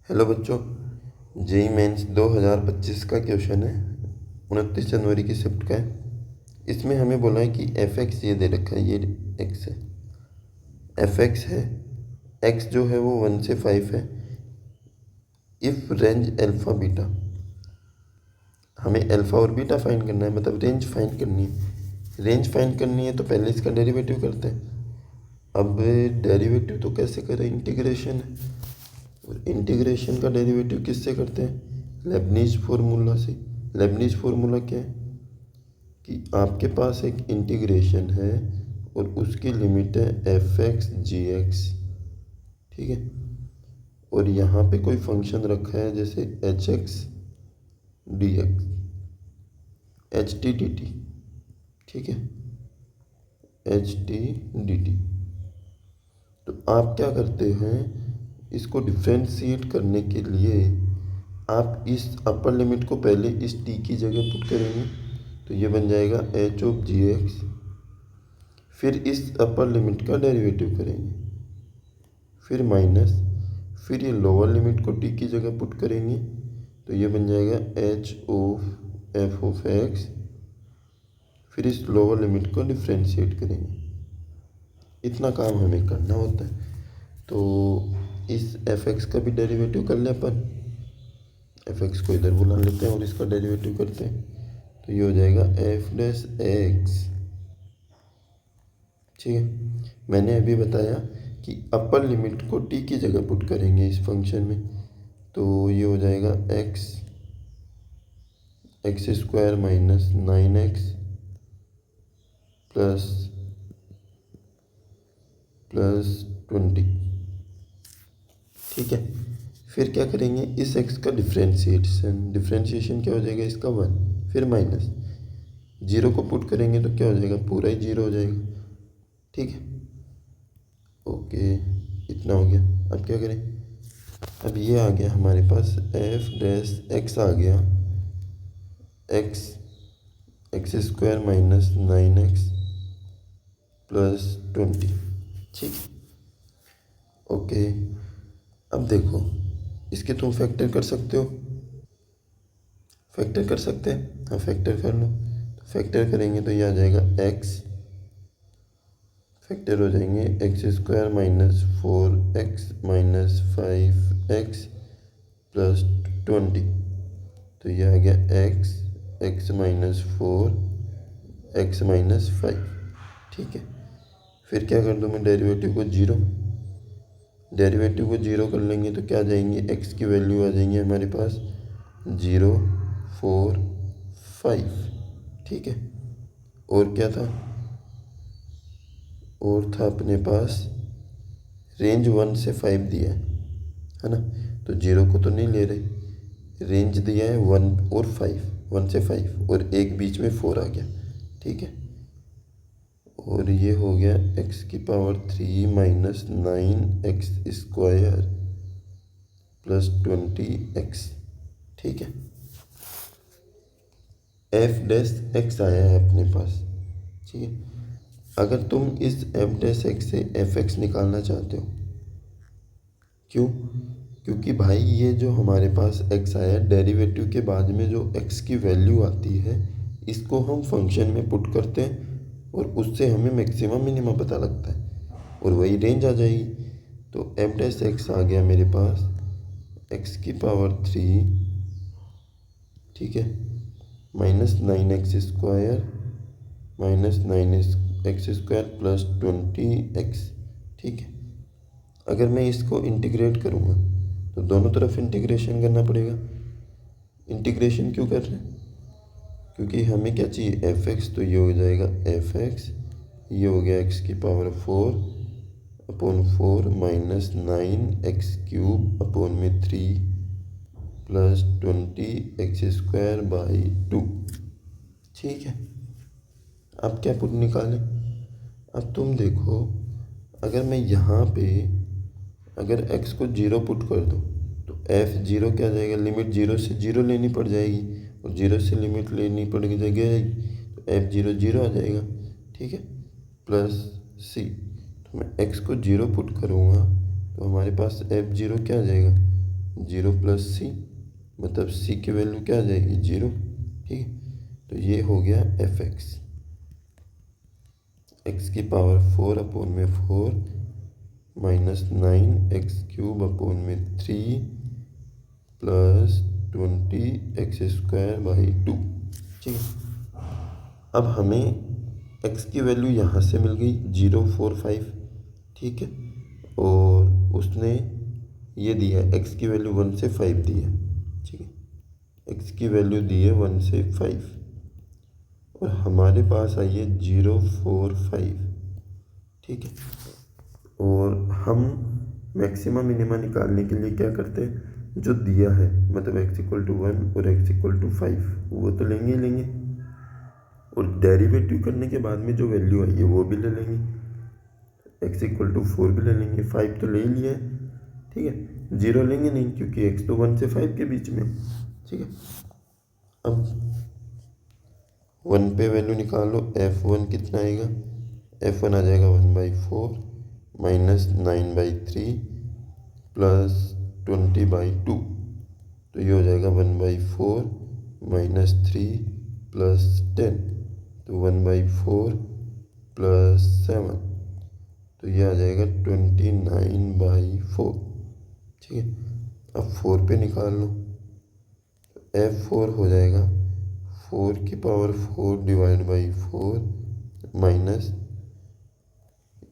Hello बच्चों, JEE mains 2025 का question है। 29 जनवरी की शिफ्ट का है। इसमें हमें बोला है कि एफ एक्स ये दे रखा है, ये एक्स है, एफ एक्स है। एक्स जो है वो 1 से 5 है। इफ़ रेंज अल्फ़ा बीटा, हमें अल्फ़ा और बीटा फाइंड करना है, मतलब रेंज फाइंड करनी है। रेंज फाइंड करनी है तो पहले इसका डेरिवेटिव करते हैं। अब डेरिवेटिव तो कैसे करें, इंटीग्रेशन है, और इंटीग्रेशन का डेरिवेटिव किससे करते हैं, लेबनीज फार्मूला से। लेबनीज फार्मूला क्या है कि आपके पास एक इंटीग्रेशन है और उसकी लिमिट है एफ एक्स जी एक्स, ठीक है। और यहाँ पे कोई फंक्शन रखा है जैसे H x D x, H T D T, ठीक है, एच टी डी टी। तो आप क्या करते हैं, इसको डिफ्रेंशिएट करने के लिए आप इस अपर लिमिट को पहले इस टी की जगह पुट करेंगे, तो ये बन जाएगा एच ऑफ जी एक्स। फिर इस अपर लिमिट का डेरिवेटिव करेंगे, फिर माइनस, फिर ये लोअर लिमिट को टी की जगह पुट करेंगे, तो ये बन जाएगा H of F of x. फिर इस लोअर लिमिट को डिफ्रेंशिएट करेंगे। इतना काम हमें करना होता है। तो इस एफ एक्स का भी डेरिवेटिव कर लें अपन। एफ एक्स को इधर बुला लेते हैं और इसका डेरिवेटिव करते हैं, तो ये हो जाएगा एफ डैश एक्स, ठीक है। मैंने अभी बताया कि अपर लिमिट को टी की जगह पुट करेंगे इस फंक्शन में, तो ये हो जाएगा x x square minus 9x plus 20, ठीक है। फिर क्या करेंगे, इस x का डिफ्रेंशिएशन क्या हो जाएगा, इसका 1, फिर माइनस, जीरो को पुट करेंगे तो क्या हो जाएगा, पूरा ही जीरो हो जाएगा, ठीक है। ओके, इतना हो गया। अब क्या करें, अब ये आ गया हमारे पास एफ डैश एक्स आ गया, x x square minus 9x plus 20, ठीक है। ओके, अब देखो, इसके तुम फैक्टर कर सकते हो, फैक्टर कर सकते हैं, हाँ फैक्टर कर लो। तो फैक्टर करेंगे तो ये आ जाएगा एक्स, फैक्टर हो जाएंगे x square minus 4x minus 5x plus 20, तो ये आ गया x x minus 4x minus 5, ठीक है। फिर क्या कर दूँ मैं, डेरिवेटिव को जीरो, डेरिवेटिव को जीरो कर लेंगे तो क्या आ जाएंगे, एक्स की वैल्यू आ जाएंगी हमारे पास 0, 4, 5, ठीक है। और क्या था, और था अपने पास रेंज 1 से 5 दिया है ना, तो जीरो को तो नहीं ले रहे, रेंज दिया है 1 और 5, 1 से 5 और एक बीच में 4 आ गया, ठीक है। और ये हो गया x की power 3 minus 9x square plus 20x, ठीक है। एफ डैश एक्स आया है अपने पास, ठीक है। अगर तुम इस एफ डैश एक्स से एफ एक्स निकालना चाहते हो, क्यों, क्योंकि भाई ये जो हमारे पास x आया, डेरिवेटिव के बाद में जो x की वैल्यू आती है, इसको हम फंक्शन में पुट करते हैं और उससे हमें मैक्सिमम मिनिमम पता लगता है और वही रेंज आ जाएगी। तो एफ डैश एक्स आ गया मेरे पास x की पावर 3, ठीक है, minus 9x square minus 9x square plus 20x, ठीक है। अगर मैं इसको इंटीग्रेट करूँगा तो दोनों तरफ इंटीग्रेशन करना पड़ेगा। इंटीग्रेशन क्यों कर रहे हैं, क्योंकि हमें क्या चाहिए, एफ एक्स, तो ये हो जाएगा एफ एक्स, ये हो गया एक्स की power 4/4 minus 9x cube upon में 3 प्लस 20x स्क्वायर बाई 2, ठीक है। अब क्या पुट निकालें, अब तुम देखो, अगर मैं यहाँ पे अगर x को जीरो पुट कर दूँ तो f जीरो क्या आ जाएगा, लिमिट जीरो से जीरो लेनी पड़ जाएगी और जीरो से लिमिट लेनी पड़ जाएगी, तो f जीरो जीरो आ जाएगा, ठीक है, प्लस c। तो मैं x को जीरो पुट करूँगा तो हमारे पास f जीरो क्या आ जाएगा, जीरो प्लस सी, मतलब सी की वैल्यू क्या आ जाएगी 0। ठीक है, तो ये हो गया एफ एक्स, एक्स की पावर 4 अपॉन में 4 माइनस 9 एक्स क्यूब अपॉन में 3 प्लस 20 एक्स स्क्वायर बाई 2। ठीक है, अब हमें x की वैल्यू यहाँ से मिल गई 045। ठीक है, और उसने ये दिया x की वैल्यू 1 से 5 दी है। ठीक है, x की वैल्यू दी है 1 से 5 और हमारे पास आई है 045। ठीक है, और हम मैक्सिमम मिनिमा निकालने के लिए क्या करते हैं, जो दिया है मतलब x इक्वल टू 1 और x इक्वल टू 5 वो तो लेंगे ही लेंगे, और डेरिवेटिव करने के बाद में जो वैल्यू आई है वो भी ले लेंगे, x इक्वल टू 4 भी ले लेंगे, 5 तो ले ही लिया है। ठीक है, 0 लेंगे नहीं क्योंकि x तो 1 से 5 के बीच में। ठीक है, अब 1 पे वैल्यू निकाल लो, f1 कितना आएगा, f1 आ जाएगा 1/4 माइनस 9/3 प्लस 20/2, तो ये हो जाएगा 1/4 माइनस 3 प्लस 10, तो 1/4 प्लस 7, तो ये आ जाएगा 29/4। ठीक है, अब 4 पे निकाल लो, तो f4 हो जाएगा 4 की पावर 4 डिवाइड बाई 4 माइनस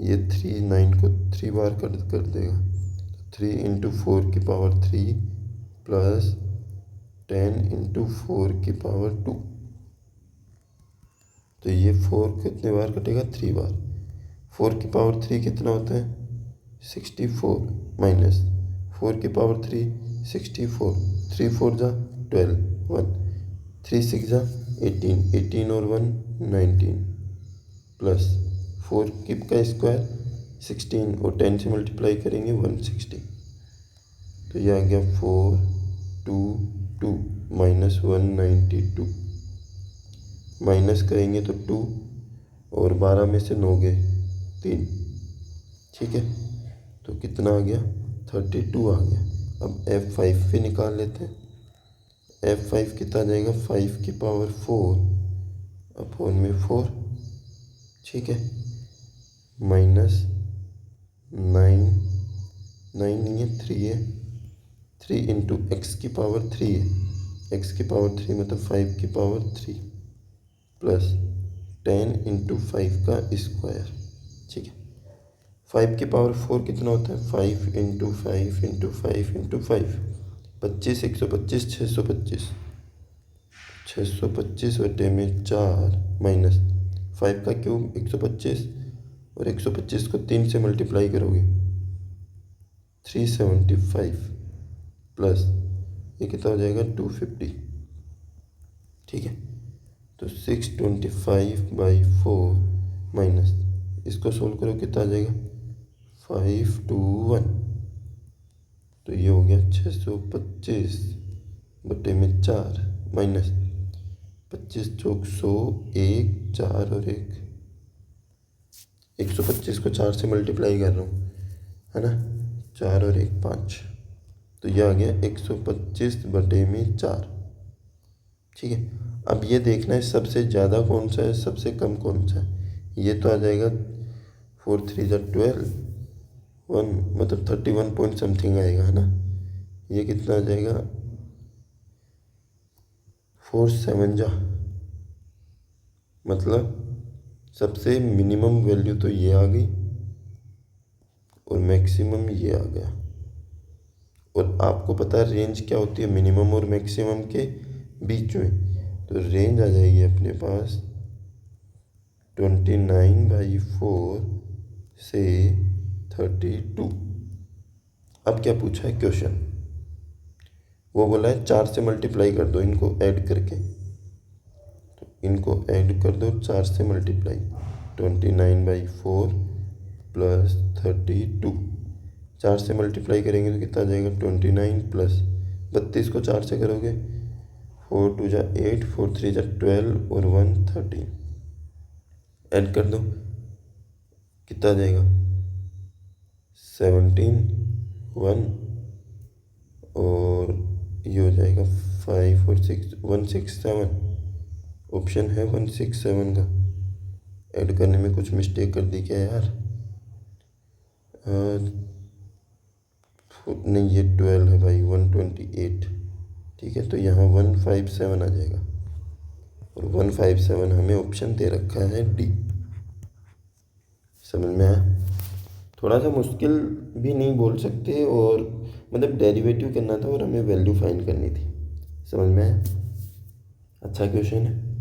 ये 3 9 को 3 बार कर देगा, 3 इंटू 4 की पावर 3 प्लस 10 इंटू 4 की पावर 2, तो ये 4 कितने बार कटेगा 3 बार। 4 की पावर 3 कितना होता है 64 माइनस 4 की पावर 3 64, 3 4 जा 12 1, 3 6 जा 18 18 और 1 19 प्लस 4 की का स्क्वायर 16 और 10 से मल्टीप्लाई करेंगे 160, तो ये आ गया 4 2 2 माइनस 192, माइनस करेंगे तो 2 और 12 में से 9 गए 3। ठीक है, तो कितना आ गया 32 आ गया। अब f5 पे निकाल लेते हैं, f5 कितना आ जाएगा 5 की पावर 4 अपॉन में 4। ठीक है, माइनस 9 9 नहीं है 3 है, 3 इंटू एक्स की पावर 3 है, एक्स की पावर 3 मतलब 5 की पावर 3 प्लस 10 इंटू 5 का स्क्वायर। ठीक है, 5 की पावर 4 कितना होता है 5 इंटू 5 इंटू 5 इंटू 5, 25 125 625, 625 बटे में 4 माइनस 5 का क्यूब 125 और 125 को 3 से मल्टीप्लाई करोगे 375 प्लस ये कितना हो जाएगा 250। ठीक है, तो 625/4 माइनस इसको सोल्व करो कितना आ जाएगा 521, तो ये हो गया 625 बटे में 4 माइनस 25 चौक 100 1 4 और 1, 125 को 4 से मल्टीप्लाई कर रहा हूँ है ना, 4 और 1 5, तो ये आ गया 125 बटे में 4। ठीक है, अब ये देखना है सबसे ज़्यादा कौन सा है सबसे कम कौन सा है, ये तो आ जाएगा 4 3 जा 12 1 मतलब 31 पॉइंट समथिंग आएगा है ना, ये कितना आ जाएगा 4 7 जा मतलब सबसे मिनिमम वैल्यू तो ये आ गई और मैक्सिमम ये आ गया। और आपको पता है रेंज क्या होती है मिनिमम और मैक्सिमम के बीच में, तो रेंज आ जाएगी अपने पास 29/4 से 32। अब क्या पूछा है क्वेश्चन, वो बोला है 4 से मल्टीप्लाई कर दो इनको ऐड करके, तो इनको ऐड कर दो 4 से मल्टीप्लाई 29/4 प्लस 32, 4 से मल्टीप्लाई करेंगे तो कितना आ जाएगा 29 प्लस 32 को 4 से करोगे 4 2 जा 8 4 3 जा 12 और 1 13, ऐड कर दो कितना आ जाएगा 17 1 और ये हो जाएगा 5 और 6 167। ऑप्शन है 167 का। ऐड करने में कुछ मिस्टेक कर दी क्या यार? नहीं, ये 12 है भाई, 128। ठीक है, तो यहाँ 157 आ जाएगा, और 157 हमें ऑप्शन दे रखा है डी। समझ में आया? थोड़ा सा मुश्किल भी नहीं बोल सकते, और मतलब डेरिवेटिव करना था और हमें वैल्यू फाइंड करनी थी। समझ में आया? अच्छा क्वेश्चन है।